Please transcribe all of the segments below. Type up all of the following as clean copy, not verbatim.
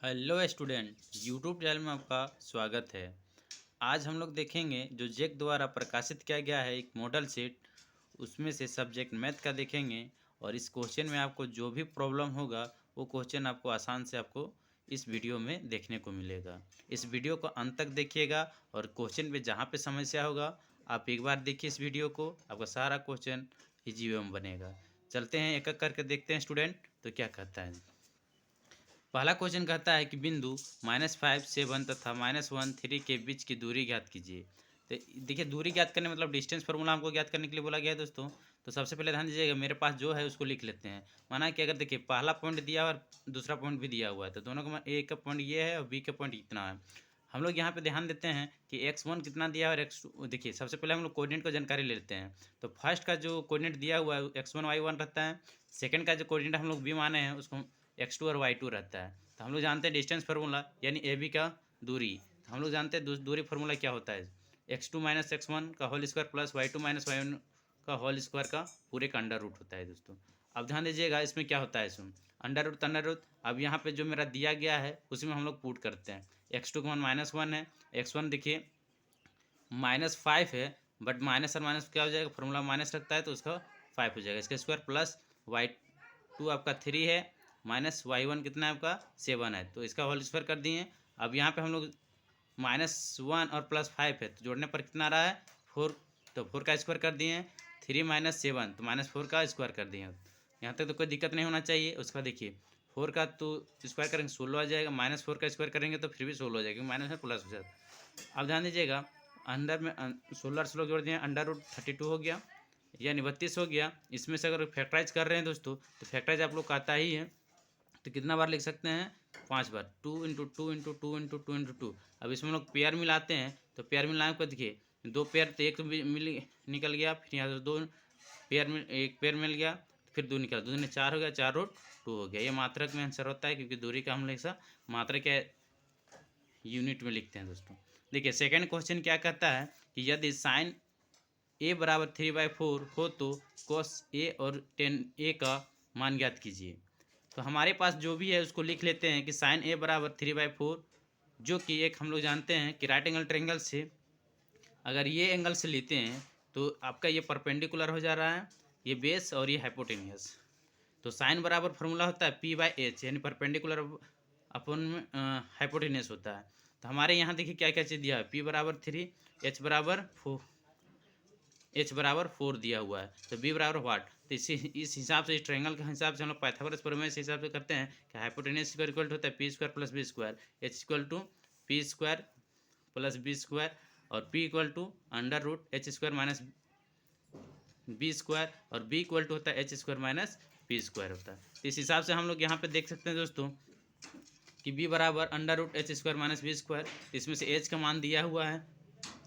Hello student, YouTube channel में आपका स्वागत है। आज हम लोग देखेंगे जो जेक द्वारा प्रकाशित किया गया है एक मॉडल सेट, उसमें से सब्जेक्ट मैथ का देखेंगे। और इस क्वेश्चन में आपको जो भी प्रॉब्लम होगा वो क्वेश्चन आपको आसान से आपको इस वीडियो में देखने को मिलेगा। इस वीडियो को अंत तक देखिएगा और क्वेश्चन पे जहाँ पे समस्या होगा आप एक बार देखिए इस वीडियो को, आपका सारा क्वेश्चन इजी वे में बनेगा। चलते हैं एक एक करके देखते हैं स्टूडेंट तो क्या कहता है। पहला क्वेश्चन कहता है कि बिंदु -5, 7 तथा -1, 3 के बीच की दूरी ज्ञात कीजिए। तो देखिए, दूरी ज्ञात करने मतलब डिस्टेंस फार्मूला हमको ज्ञात करने के लिए बोला गया है दोस्तों। तो सबसे पहले ध्यान दीजिएगा, मेरे पास जो है उसको लिख लेते हैं। माना कि अगर देखिए पहला पॉइंट दिया और दूसरा पॉइंट भी दिया हुआ है तो दोनों का ए का पॉइंट ये है और बी का पॉइंट इतना है। हम लोग यहाँ पे ध्यान देते हैं कि x1 कितना दिया है और x2। देखिए सबसे पहले हम लोग कोऑर्डिनेट को जानकारी ले लेते हैं। तो फर्स्ट का जो कोऑर्डिनेट दिया हुआ है x1 y1 रहता है। सेकंड का जो कोऑर्डिनेट हम लोग बी माने हैं उसको x2 और y2 रहता है। तो हम लोग जानते हैं डिस्टेंस फार्मूला यानी ए बी का दूरी। तो हम लोग जानते हैं दूरी फार्मूला क्या होता है, x2 - x1 का whole square plus y2 - y1 का होल स्क्वायर का पूरे का अंडर रूट होता है दोस्तों। अब ध्यान दीजिएगा इसमें क्या होता है, इसमें अंडर रूट। अब यहाँ पे जो मेरा दिया गया है उसी में हम लोग पुट करते हैं। x2 का मान -1 है, x1 देखिए -5 है, बट माइनस और माइनस क्या हो जाएगा, फार्मूला माइनस रखता है तो उसका 5 हो जाएगा इसका स्क्वायर, प्लस y2 आपका 3 है, -y1 कितना है आपका 7 है, तो इसका होल स्क्वायर कर दिए। अब यहाँ पे हम लोग -1 और +5 है तो जोड़ने पर कितना आ रहा है 4, तो 4 का स्क्वायर कर दिए। 3 - 7 तो -4 का स्क्वायर कर दिए। यहाँ तक तो कोई दिक्कत नहीं होना चाहिए। उसका देखिए 4 का तो स्क्वायर करेंगे 16 आ जाएगा, -4 का स्क्वायर करेंगे तो फिर भी 16 हो जाएगा क्योंकि माइनस में प्लस हो जाता। अब ध्यान दीजिएगा, अंदर में 16 से लोग जोड़ दिए, अंडर रूट 32 हो गया यानी 32 हो गया। इसमें से अगर फैक्टराइज कर रहे हैं दोस्तों तो फैक्टराइज आप लोग का आता ही है, तो कितना बार लिख सकते हैं 5 बार, 2 × 2 × 2 × 2 × 2। अब इसमें हम लोग पेयर मिलाते हैं तो पेयर मिलाने को देखिए 2 पेयर तो 1 मिल निकल गया, फिर यहाँ से 2 पेयर में 1 पेयर मिल गया, फिर 2 निकला, 2 दूनी 4 हो गया, 4√2 हो गया। ये मात्रक में आंसर होता है क्योंकि दूरी का हम लोग ऐसा मात्रक या यूनिट में लिखते हैं दोस्तों। देखिए सेकंड क्वेश्चन क्या कहता है कि यदि साइन a बराबर 3/4 हो तो cos a और tan a का मान ज्ञात कीजिए। तो हमारे पास जो भी है उसको लिख लेते हैं कि साइन a बराबर 3/4, जो कि एक हम लोग जानते हैं कि राइट एंगल ट्रायंगल से अगर ये एंगल से लेते हैं तो आपका ये परपेंडिकुलर हो जा रहा है, ये बेस और ये हाइपोटेनियस। तो साइन बराबर फार्मूला होता है p/h यानी परपेंडिकुलर अपन हाइपोटेनियस होता है। तो हमारे यहाँ देखिए क्या क्या चीज़ दिया है, p बराबर 3, h बराबर 4 दिया हुआ है, तो b बराबर वाट। तो इस हिसाब से इस ट्रायंगल के हिसाब से हम लोग पाइथागोरस प्रमेय से हिसाब से करते हैं कि हाइपोटेनियस स्क्वायर इक्वल होता है p square plus b square, h equal to p square plus b square और p equal to under root h square minus B square और b इक्वल टू होता है h square minus p square होता है। तो इस हिसाब से हम लोग यहाँ पे देख सकते हैं दोस्तों कि b बराबर under root h square minus B square, इसमें से h का मान दिया हुआ है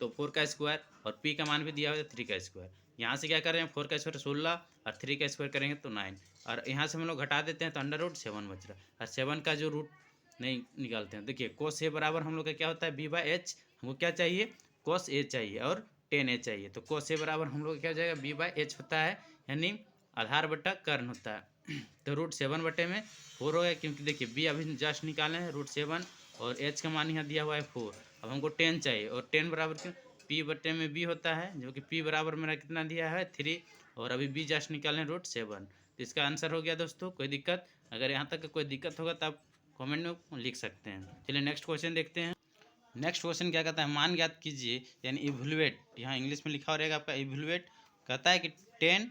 तो 4 का स्क्वायर और p का मान भी दिया हुआ है 3 का स्क्वायर। यहाँ से क्या कर रहे हैं 4 का स्क्वायर 16 और 3 का स्क्वायर करेंगे तो 9, और यहाँ से हम लोग घटा देते हैं तो अंडर रूट 7 बच रहा है, और 7 का जो रूट नहीं निकालते हैं। देखिए कोस ए बराबर हम लोग का क्या होता है b/h, हमको क्या चाहिए कोस ए चाहिए और tan a चाहिए। तो कोस ए बराबर हम लोग क्या हो जाएगा b/h होता है यानी आधार बटा कर्ण होता है। तो √7/4 हो गया क्योंकि देखिए b अभी जस्ट निकाले हैं √7 और h का मान यहाँ दिया हुआ है 4। अब हमको 10 चाहिए और 10 बराबर क्यों p/में b होता है, जो कि p बराबर मेरा कितना दिया है 3 और अभी b जस्ट निकालें √7। तो इसका आंसर हो गया दोस्तों। कोई दिक्कत, अगर यहाँ तक कोई दिक्कत होगा तो आप कमेंट में लिख सकते हैं। चलिए नेक्स्ट क्वेश्चन देखते हैं। नेक्स्ट क्वेश्चन क्या कहता है, मान ज्ञात कीजिए यानी इवैल्यूएट, यहाँ इंग्लिश में लिखा हो रहेगा आपका इवैल्यूएट। कहता है कि 10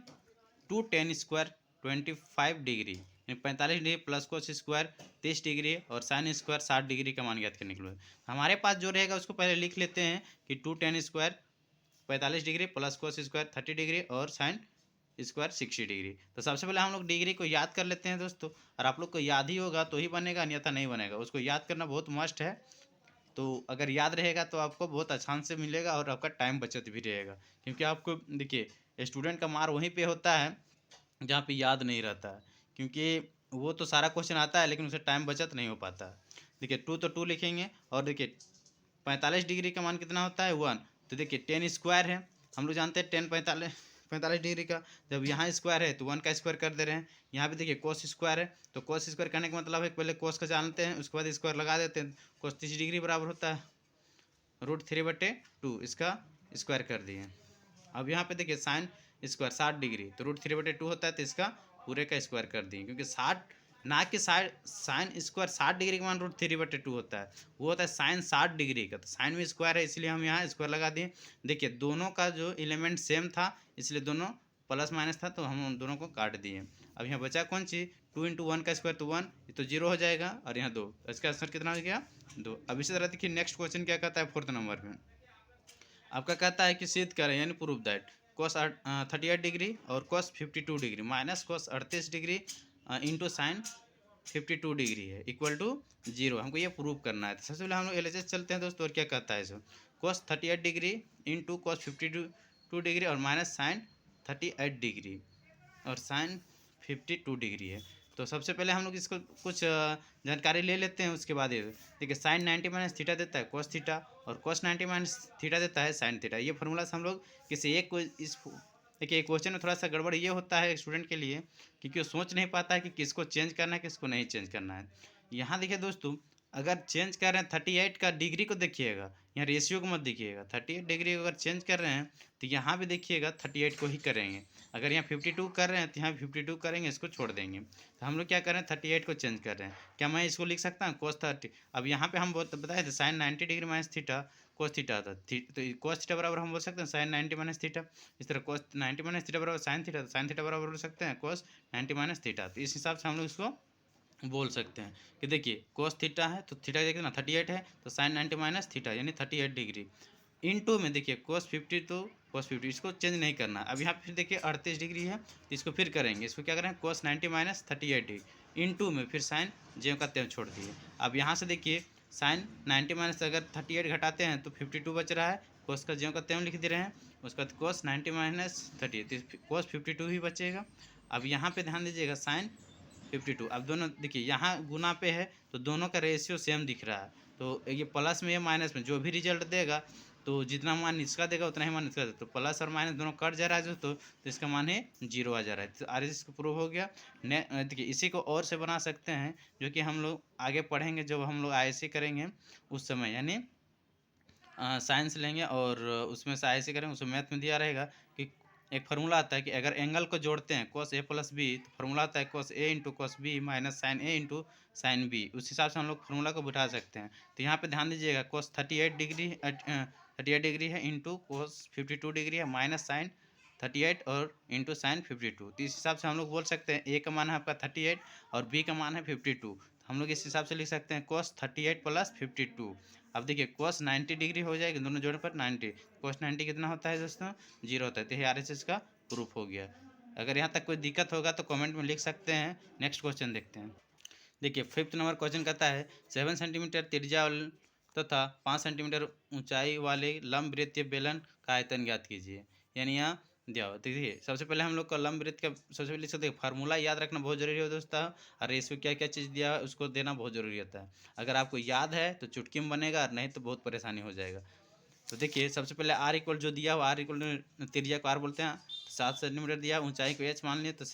2 tan स्क्वायर 25 डिग्री यानी 45 degree plus cos square 30 degree और साइन स्क्वायर 60 डिग्री का मान ज्ञात करने के लिए हमारे पास जो रहेगा उसको पहले लिख लेते हैं कि 2 tan square 45 degree plus cos square 30 degree और साइन स्क्वायर 60 डिग्री। तो सबसे पहले हम लोग डिग्री को याद कर लेते हैं दोस्तों, और आप लोग को याद ही होगा तो ही बनेगा, अन्यथा नहीं बनेगा। उसको याद करना बहुत मस्ट है, तो अगर याद रहेगा तो आपको बहुत आसान से मिलेगा और आपका टाइम बचत भी रहेगा। क्योंकि आपको देखिए स्टूडेंट का मार वहीं पे होता है जहाँ पे याद नहीं रहता है, क्योंकि वो तो सारा क्वेश्चन आता है लेकिन उसे टाइम बचत नहीं हो पाता है। देखिए 2 तो 2 लिखेंगे और देखिए 45 डिग्री का मान कितना होता है 1, तो देखिए 10 स्क्वायर है, हम लोग जानते हैं 10 45 45 डिग्री का। जब यहाँ स्क्वायर है तो 1 का स्क्वायर कर दे रहे हैं। यहाँ पे देखिए कोस स्क्वायर है, तो कोस स्क्वायर करने का मतलब है पहले कोस का जानते हैं, उसके बाद स्क्वायर लगा देते हैं। कोस 30 डिग्री बराबर होता है √3/2, इसका स्क्वायर कर दिए। अब यहाँ पे देखिए साइन स्क्वायर 60 डिग्री, तो √3/2 होता है, तो इसका पूरे का स्क्वायर कर दिए, क्योंकि 60 ना कि साइन स्क्वायर 60 डिग्री का मान √3/2 होता है, वो होता है साइन 60 डिग्री का। तो साइन में स्क्वायर है, इसलिए हम यहाँ स्क्वायर लगा दिए। देखिए दोनों का जो एलिमेंट सेम था, इसलिए दोनों प्लस माइनस था, तो हम दोनों को काट दिए। अब यहाँ बचा कौन चीज़, 2 × 1 का स्क्वायर तो 1, ये तो 0 हो जाएगा, और यहाँ 2, इसका आंसर कितना हो गया 2। अब इसी तरह देखिए नेक्स्ट क्वेश्चन क्या कहता है 4th नंबर में। आपका कहता है कि सिद्ध करें यानी प्रूव दैट cos 38 डिग्री और cos 52 degree minus cos 38 degree into sine 52 degree है इक्वल टू 0। हमको ये प्रूव करना है। तो सबसे पहले हम लोग एलएचएस चलते हैं दोस्तों, और क्या कहता है इसको, cos 38 degree into cos 52 degree और माइनस साइन 38 डिग्री और साइन 52 डिग्री है। तो सबसे पहले हम लोग इसको कुछ जानकारी ले लेते हैं, उसके बाद ये देखिए साइन 90 माइनस थीटा देता है cos थीटा, और cos 90 माइनस थीटा देता है साइन थीटा। ये फार्मूला से हम लोग किसी एक को इस देखिए क्वेश्चन में थोड़ा सा गड़बड़ ये होता है स्टूडेंट के लिए, क्योंकि वो सोच नहीं पाता है कि किसको चेंज करना है किसको नहीं चेंज करना है। यहाँ देखिए दोस्तों, अगर चेंज कर रहे हैं 38 का डिग्री को देखिएगा, यहाँ रेशियो को मत देखिएगा। 38 डिग्री को अगर चेंज कर रहे हैं तो यहाँ भी देखिएगा 38 को ही करेंगे। अगर यहाँ 52 कर रहे हैं तो यहाँ 52 करेंगे, इसको छोड़ देंगे। तो हम लोग क्या कर रहे हैं 38 को चेंज कर रहे हैं। क्या मैं इसको लिख सकता हूँ cos 30। अब यहाँ पे हम बताए थे sine 90 degree minus theta cos theta था, तो cos थीटा बराबर हम बोल सकते हैं साइन 90 माइनस थीटा। इस तरह cos 90 माइनस थीटा बराबर साइन थीटा, तो साइन थीटा बराबर बोल सकते हैं cos 90 माइनस थीटा। तो इस हिसाब से हम लोग इसको बोल सकते हैं कि देखिए cos थीटा है तो थीटा देखिए ना 38 है, तो साइन 90 माइनस थीटा यानी 38 डिग्री इंटू में देखिए cos 50 तो cos 50, इसको चेंज नहीं करना। अब यहाँ फिर देखिए 38 डिग्री है, तो इसको फिर करेंगे, इसको क्या करें cos 90 माइनस 38 डिग्री इंटू में फिर साइन ज्यों का त्यों छोड़ दिए। अब यहाँ से देखिए साइन 90 माइनस अगर 38 घटाते हैं तो 52 बच रहा है, cos का ज्यों का त्यों लिख दे रहे हैं। उसके बाद cos 90 माइनस 38 तो cos 52 ही बचेगा। अब यहाँ पे ध्यान दीजिएगा साइन 52। अब दोनों देखिए यहाँ गुना पे है तो दोनों का रेशियो सेम दिख रहा है, तो ये प्लस में या माइनस में जो भी रिजल्ट देगा, तो जितना मान इसका देगा उतना ही मान इसका देगा, तो प्लस और माइनस दोनों कट जा रहा है तो इसका मान है 0 आ जा रहा है। तो आर इसको प्रूव हो गया। देखिए इसी को और से बना सकते हैं, जो कि हम लोग आगे पढ़ेंगे जब हम लोग आईएससी करेंगे उस समय, यानी साइंस लेंगे और उसमें से आईएससी करेंगे, उसमें मैथ में दिया रहेगा कि एक फार्मूला आता है कि अगर एंगल को जोड़ते हैं cos a प्लस बी, तो फार्मूला आता है cos a into cos b minus sine a into sine B. उस हिसाब से हम लोग फार्मूला को बिठा सकते हैं। तो यहाँ पे ध्यान दीजिएगा cos 38 डिग्री 38 डिग्री है इंटू cos 52 डिग्री है माइनस साइन 38 और इंटू साइन 52। तो इस हिसाब से हम लोग बोल सकते हैं a का मान है आपका 38 और b का मान है 52, तो हम लोग इस हिसाब से लिख सकते हैं cos 38 प्लस 52। अब देखिए cos 90 डिग्री हो जाएगी, दोनों जोड़ने पर 90, cos 90 कितना होता है दोस्तों 0 होता है। तो ये RHS का प्रूफ हो गया। अगर यहाँ तक कोई दिक्कत होगा तो कमेंट में लिख सकते हैं। नेक्स्ट क्वेश्चन देखते हैं। देखिए 5th नंबर क्वेश्चन कहता है 7 सेंटीमीटर त्रिज्या तथा 5 सेंटीमीटर ऊंचाई वाले लंब वृत्तीय बेलन का आयतन ज्ञात कीजिए। यानी यहाँ दिया हो। देखिए सबसे पहले हम लोग का लंब वृत्त का सबसे पहले लिख सकते हैं, फार्मूला याद रखना बहुत जरूरी है दोस्तों, और इसमें क्या क्या चीज़ दिया है उसको देना बहुत जरूरी होता है। अगर आपको याद है तो चुटकी में बनेगा, नहीं तो बहुत परेशानी हो जाएगा। तो देखिए सबसे पहले आर इक्वल जो दिया हुआ, आर इक्वल त्रिज्या को आर बोलते हैं, 7 सेंटीमीटर दिया, ऊंचाई को एच मान लिए तो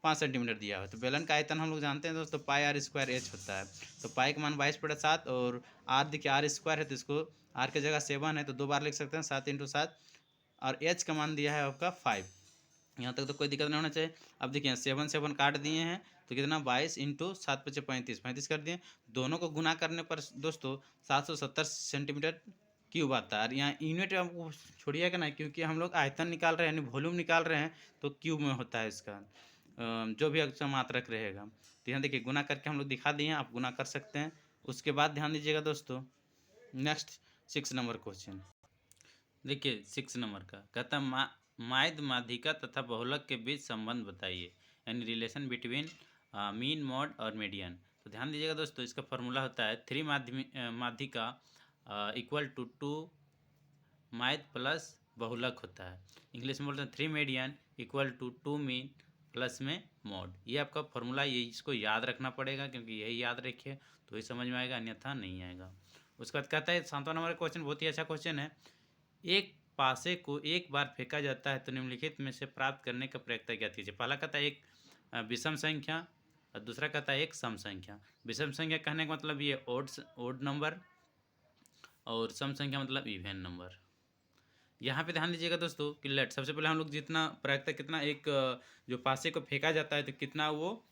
5 सेंटीमीटर दिया हुआ। तो बेलन का आयतन हम लोग जानते हैं दोस्तों पाई आर स्क्वायर एच होता है। तो पाई का मान 22/7 और आर देखिए आर स्क्वायर है, तो इसको आर की जगह 7 है तो 2 बार लिख सकते हैं 7 × 7, और एच का मान दिया है आपका 5। यहाँ तक तो कोई दिक्कत नहीं होना चाहिए। अब देखिए 7 7 काट दिए हैं तो कितना 22 × 7 × 35 35 कर दिए। दोनों को गुना करने पर दोस्तों 770 सेंटीमीटर क्यूब आता है। और यहाँ यूनिट आपको छोड़िएगा ना, क्योंकि हम लोग आयतन निकाल रहे हैं यानी वॉल्यूम निकाल रहे हैं, तो क्यूब में होता है इसका जो भी अक्षर मात्रक रहेगा। तो यहाँ देखिए गुना करके हम लोग दिखा दिए हैं, आप गुना कर सकते हैं। उसके बाद ध्यान दीजिएगा दोस्तों नेक्स्ट 6 नंबर क्वेश्चन। देखिए 6 नंबर का कहता है माध्य माध्यिका तथा बहुलक के बीच संबंध बताइए, यानी रिलेशन बिटवीन मीन मॉड और मीडियन। तो ध्यान दीजिएगा दोस्तों, इसका फॉर्मूला होता है 3 माध्यिका इक्वल टू 2 माध्य प्लस बहुलक होता है। इंग्लिश में बोलते हैं 3 median equal to 2 mean plus में मॉड। ये आपका फॉर्मूला, ये इसको याद रखना पड़ेगा, क्योंकि यही याद रखिए तो ही समझ में आएगा, अन्यथा नहीं आएगा। उसके बाद कहता है 7वां नंबर क्वेश्चन बहुत ही अच्छा क्वेश्चन है। एक पासे को एक बार फेंका जाता है तो निम्नलिखित में से प्राप्त करने का प्रक्रिया ज्ञात कीजिए। पहला कहता है एक विषम संख्या और दूसरा कहता है एक सम संख्या। विषम संख्या कहने का मतलब ये ओड नंबर और सम संख्या मतलब इवन नंबर। यहाँ पे ध्यान दीजिएगा दोस्तों कि लेट सबसे पहले हम लोग जितना प्रक्रिया कितना एक जो पासे को फेंका जाता है तो कितना वो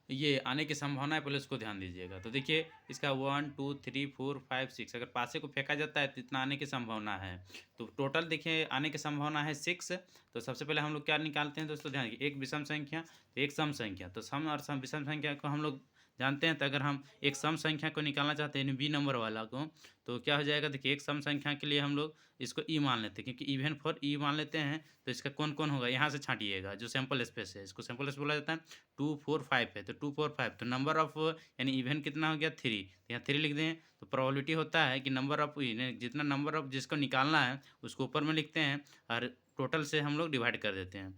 ये आने की संभावना है, पहले उसको ध्यान दीजिएगा। तो देखिए इसका 1 2 3 4 5 6 अगर पासे को फेंका जाता है तो इतना आने की संभावना है। तो टोटल देखिए आने की संभावना है 6। तो सबसे पहले हम लोग क्या निकालते हैं दोस्तों, ध्यान रखिए, एक विषम संख्या तो एक सम संख्या। तो सम और सम विषम संख्या को हम लोग जानते हैं। तो अगर हम एक सम संख्या को निकालना चाहते हैं बी नंबर वाला को, तो क्या हो जाएगा, देखिए एक सम संख्या के लिए हम लोग इसको ई मान लेते हैं, क्योंकि इवन फॉर ई मान लेते हैं। तो इसका कौन कौन होगा यहाँ से छांटिएगा, जो सैम्पल स्पेस है इसको सैम्पल स्पेस बोला जाता है। 2 4 5 है तो 2 4 5, तो नंबर ऑफ यानी इवन कितना हो गया 3, तो यहाँ 3 लिख दें। तो प्रोबेबिलिटी होता है कि नंबर ऑफ जितना नंबर ऑफ जिसको निकालना है उसको ऊपर में लिखते हैं और टोटल से हम लोग डिवाइड कर देते हैं।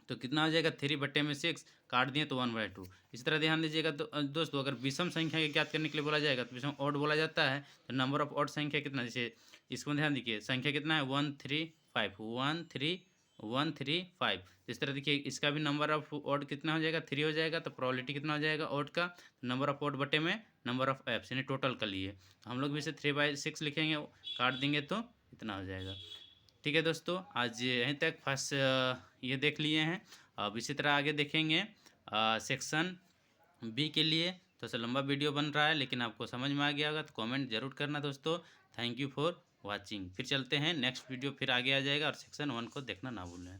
तो कितना हो जाएगा 3/6, काट दिए तो 1/2। इस तरह ध्यान दीजिएगा। तो दोस्तों अगर विषम संख्या के ज्ञात करने के लिए बोला जाएगा तो विषम ऑड बोला जाता है। तो नंबर ऑफ ऑड संख्या कितना, जैसे इसको ध्यान दीजिए, संख्या कितना है 1 3 5 1 3 1 3 5। इस तरह देखिए इसका भी नंबर ऑफ ऑड कितना हो जाएगा 3 हो जाएगा। तो प्रोबेबिलिटी कितना हो जाएगा ऑड का, नंबर ऑफ ऑड बटे में नंबर ऑफ एप्स यानी टोटल का लिए हम लोग भी इसे 3/6 लिखेंगे, काट देंगे तो इतना हो जाएगा। ठीक है दोस्तों, आज यहीं तक फर्स्ट ये देख लिए हैं। अब इसी तरह आगे देखेंगे सेक्शन बी के लिए। तो ऐसा लंबा वीडियो बन रहा है, लेकिन आपको समझ में आ गया होगा तो कमेंट जरूर करना दोस्तों। Thank you for watching. फिर चलते हैं नेक्स्ट वीडियो, फिर आगे आ जाएगा और सेक्शन 1 को देखना ना भूलें।